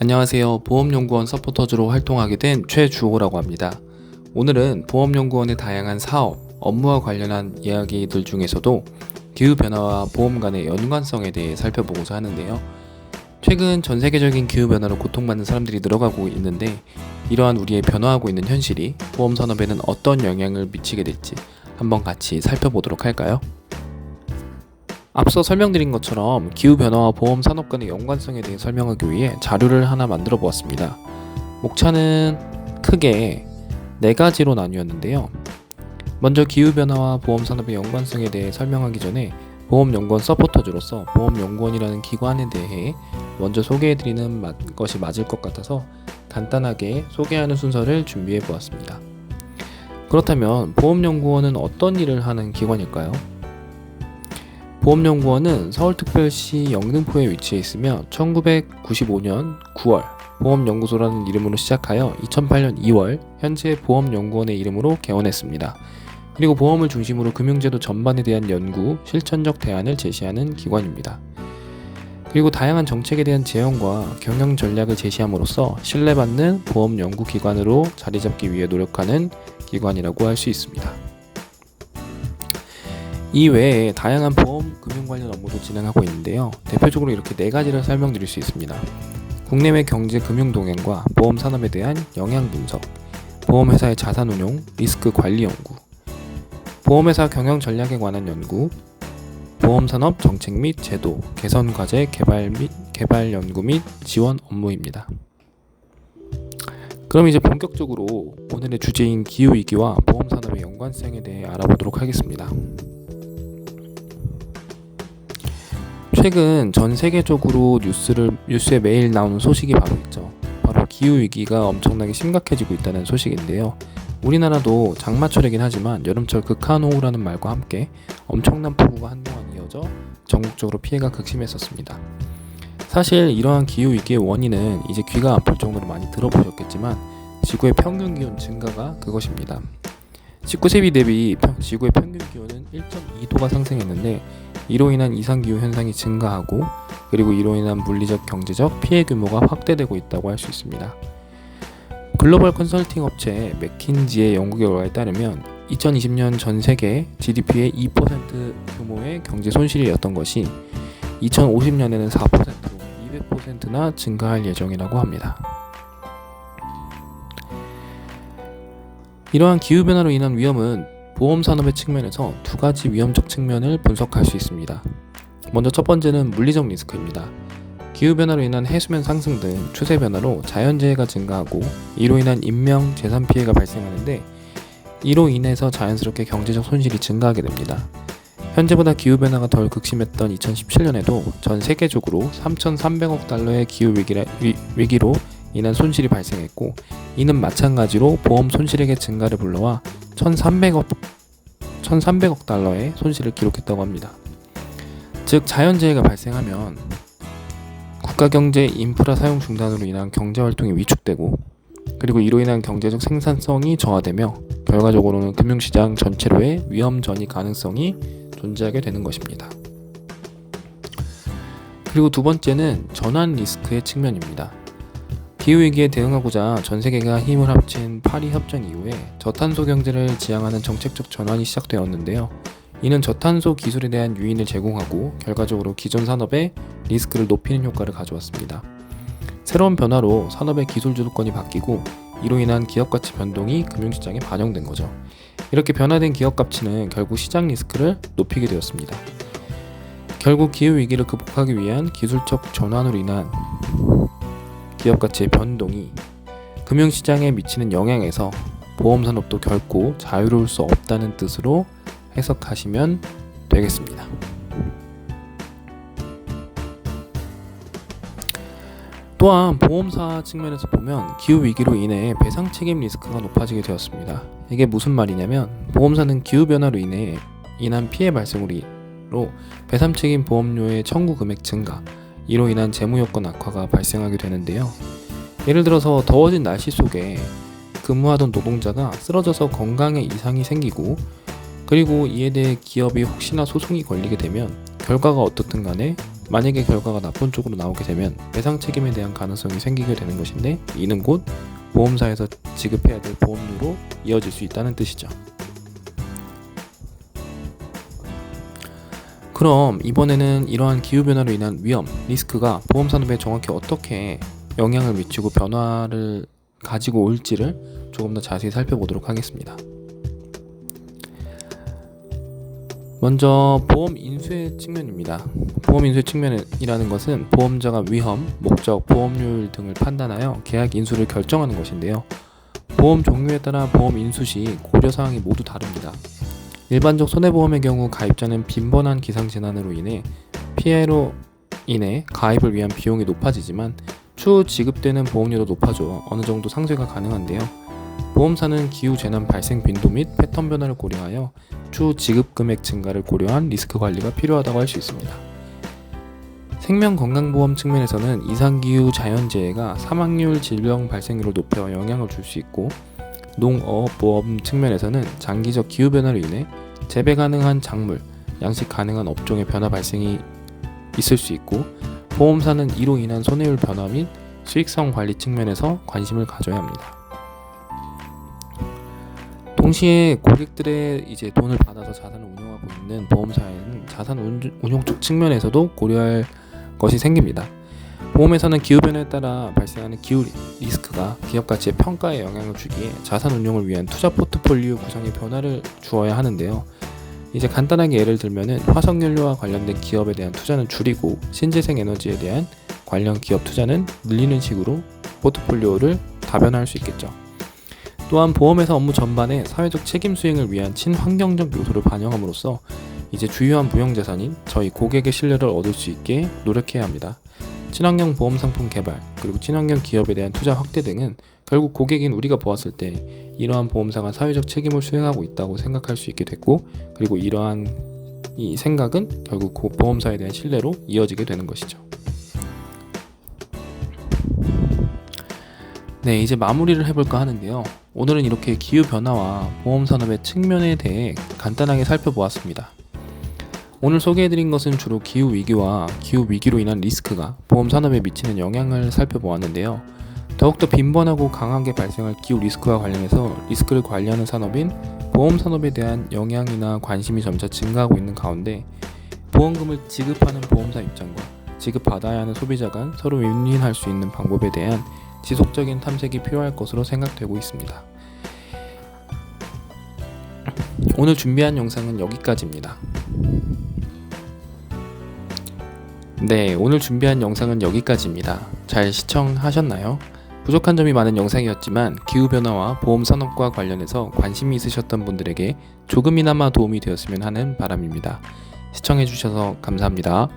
안녕하세요. 보험연구원 서포터즈로 활동하게 된 최주호라고 합니다. 오늘은 보험연구원의 다양한 사업, 업무와 관련한 이야기들 중에서도 기후변화와 보험 간의 연관성에 대해 살펴보고자 하는데요. 최근 전 세계적인 기후변화로 고통받는 사람들이 늘어가고 있는데 이러한 우리의 변화하고 있는 현실이 보험 산업에는 어떤 영향을 미치게 될지 한번 같이 살펴보도록 할까요? 앞서 설명드린 것처럼 기후변화와 보험 산업 간의 연관성에 대해 설명하기 위해 자료를 하나 만들어 보았습니다. 목차는 크게 4가지로 나뉘었는데요. 먼저 기후변화와 보험 산업의 연관성에 대해 설명하기 전에 보험연구원 서포터즈로서 보험연구원이라는 기관에 대해 먼저 소개해드리는 것이 맞을 것 같아서 간단하게 소개하는 순서를 준비해 보았습니다. 그렇다면 보험연구원은 어떤 일을 하는 기관일까요? 보험연구원은 서울특별시 영등포에 위치해 있으며 1995년 9월 보험연구소라는 이름으로 시작하여 2008년 2월 현재 보험연구원의 이름으로 개원했습니다. 그리고 보험을 중심으로 금융제도 전반에 대한 연구, 실천적 대안을 제시하는 기관입니다. 그리고 다양한 정책에 대한 제언과 경영 전략을 제시함으로써 신뢰받는 보험 연구기관으로 자리잡기 위해 노력하는 기관이라고 할 수 있습니다. 이 외에 다양한 보험, 금융 관련 업무도 진행하고 있는데요. 대표적으로 이렇게 4가지를 설명드릴 수 있습니다. 국내외 경제 금융 동향과 보험 산업에 대한 영향 분석, 보험회사의 자산 운용, 리스크 관리 연구, 보험회사 경영 전략에 관한 연구, 보험 산업 정책 및 제도, 개선 과제 개발 연구 및 지원 업무입니다. 그럼 이제 본격적으로 오늘의 주제인 기후위기와 보험 산업의 연관성에 대해 알아보도록 하겠습니다. 최근 전 세계적으로 뉴스에 매일 나오는 소식이 바로 있죠. 바로 기후위기가 엄청나게 심각해지고 있다는 소식인데요. 우리나라도 장마철이긴 하지만 여름철 극한호우라는 말과 함께 엄청난 폭우가 한동안 이어져 전국적으로 피해가 극심했었습니다. 사실 이러한 기후위기의 원인은 이제 귀가 아플 정도로 많이 들어보셨겠지만 지구의 평균 기온 증가가 그것입니다. 19세기 대비 지구의 평균 기온은 1.2도가 상승했는데 이로 인한 이상기후 현상이 증가하고 그리고 이로 인한 물리적, 경제적 피해 규모가 확대되고 있다고 할 수 있습니다. 글로벌 컨설팅 업체 맥킨지의 연구 결과에 따르면 2020년 전 세계 GDP의 2% 규모의 경제 손실이었던 것이 2050년에는 4%로 200%나 증가할 예정이라고 합니다. 이러한 기후변화로 인한 위험은 보험 산업의 측면에서 2가지 위험적 측면을 분석할 수 있습니다. 먼저 첫 번째는 물리적 리스크입니다. 기후변화로 인한 해수면 상승 등 추세 변화로 자연재해가 증가하고 이로 인한 인명, 재산 피해가 발생하는데 이로 인해서 자연스럽게 경제적 손실이 증가하게 됩니다. 현재보다 기후변화가 덜 극심했던 2017년에도 전 세계적으로 3,300억 달러의 기후위기로 인한 손실이 발생했고 이는 마찬가지로 보험 손실액의 증가를 불러와 1,300억 달러의 손실을 기록했다고 합니다. 즉 자연재해가 발생하면 국가경제 인프라 사용 중단으로 인한 경제활동이 위축되고 그리고 이로 인한 경제적 생산성이 저하되며 결과적으로는 금융시장 전체로의 위험 전이 가능성이 존재하게 되는 것입니다. 그리고 두 번째는 전환 리스크의 측면입니다. 기후위기에 대응하고자 전 세계가 힘을 합친 파리 협정 이후에 저탄소 경제를 지향하는 정책적 전환이 시작되었는데요. 이는 저탄소 기술에 대한 유인을 제공하고 결과적으로 기존 산업의 리스크를 높이는 효과를 가져왔습니다. 새로운 변화로 산업의 기술 주도권이 바뀌고 이로 인한 기업가치 변동이 금융시장에 반영된 거죠. 이렇게 변화된 기업가치는 결국 시장 리스크를 높이게 되었습니다. 결국 기후위기를 극복하기 위한 기술적 전환으로 인한 기업가치의 변동이 금융시장에 미치는 영향에서 보험산업도 결코 자유로울 수 없다는 뜻으로 해석하시면 되겠습니다. 또한 보험사 측면에서 보면 기후위기로 인해 배상 책임 리스크가 높아지게 되었습니다. 이게 무슨 말이냐면 보험사는 기후변화로 인한 피해 발생으로 배상 책임 보험료의 청구 금액 증가, 이로 인한 재무여건 악화가 발생하게 되는데요. 예를 들어서 더워진 날씨 속에 근무하던 노동자가 쓰러져서 건강에 이상이 생기고 그리고 이에 대해 기업이 혹시나 소송이 걸리게 되면 결과가 어떻든 간에 만약에 결과가 나쁜 쪽으로 나오게 되면 배상 책임에 대한 가능성이 생기게 되는 것인데, 이는 곧 보험사에서 지급해야 될 보험료로 이어질 수 있다는 뜻이죠. 그럼 이번에는 이러한 기후변화로 인한 위험, 리스크가 보험산업에 정확히 어떻게 영향을 미치고 변화를 가지고 올지를 조금 더 자세히 살펴보도록 하겠습니다. 먼저 보험 인수의 측면입니다. 보험 인수의 측면이라는 것은 보험자가 위험, 목적, 보험료율 등을 판단하여 계약 인수를 결정하는 것인데요. 보험 종류에 따라 보험 인수 시 고려사항이 모두 다릅니다. 일반적 손해보험의 경우 가입자는 빈번한 기상재난으로 인해 피해로 인해 가입을 위한 비용이 높아지지만 추후 지급되는 보험료도 높아져 어느 정도 상쇄가 가능한데요. 보험사는 기후재난 발생 빈도 및 패턴 변화를 고려하여 추후 지급 금액 증가를 고려한 리스크 관리가 필요하다고 할 수 있습니다. 생명건강보험 측면에서는 이상기후 자연재해가 사망률, 질병 발생률을 높여 영향을 줄 수 있고, 농어업보험 측면에서는 장기적 기후변화로 인해 재배 가능한 작물, 양식 가능한 업종의 변화 발생이 있을 수 있고, 보험사는 이로 인한 손해율 변화 및 수익성 관리 측면에서 관심을 가져야 합니다. 동시에 고객들의 돈을 받아서 자산을 운용하고 있는 보험사에는 자산 운용 쪽 측면에서도 고려할 것이 생깁니다. 보험에서는 기후변화에 따라 발생하는 기후 리스크가 기업 가치의 평가에 영향을 주기에 자산 운용을 위한 투자 포트폴리오 구성에 변화를 주어야 하는데요. 간단하게 예를 들면은 화석연료와 관련된 기업에 대한 투자는 줄이고 신재생 에너지에 대한 관련 기업 투자는 늘리는 식으로 포트폴리오를 다변화할 수 있겠죠. 또한 보험회사 업무 전반에 사회적 책임 수행을 위한 친환경적 요소를 반영함으로써 주요한 무형자산인 저희 고객의 신뢰를 얻을 수 있게 노력해야 합니다. 친환경 보험 상품 개발, 그리고 친환경 기업에 대한 투자 확대 등은 결국 고객인 우리가 보았을 때 이러한 보험사가 사회적 책임을 수행하고 있다고 생각할 수 있게 됐고, 그리고 이러한 이 생각은 결국 보험사에 대한 신뢰로 이어지게 되는 것이죠. 네, 이제 마무리를 해볼까 하는데요. 오늘은 이렇게 기후변화와 보험산업의 측면에 대해 간단하게 살펴보았습니다. 오늘 소개해드린 것은 주로 기후위기와 기후위기로 인한 리스크가 보험산업에 미치는 영향을 살펴보았는데요. 더욱더 빈번하고 강하게 발생할 기후 리스크와 관련해서 리스크를 관리하는 산업인 보험산업에 대한 영향이나 관심이 점차 증가하고 있는 가운데, 보험금을 지급하는 보험사 입장과 지급받아야 하는 소비자 간 서로 윈윈할 수 있는 방법에 대한 지속적인 탐색이 필요할 것으로 생각되고 있습니다. 오늘 준비한 영상은 여기까지입니다. 네, 오늘 준비한 영상은 여기까지입니다. 잘 시청하셨나요? 부족한 점이 많은 영상이었지만 기후변화와 보험산업과 관련해서 관심이 있으셨던 분들에게 조금이나마 도움이 되었으면 하는 바람입니다. 시청해주셔서 감사합니다.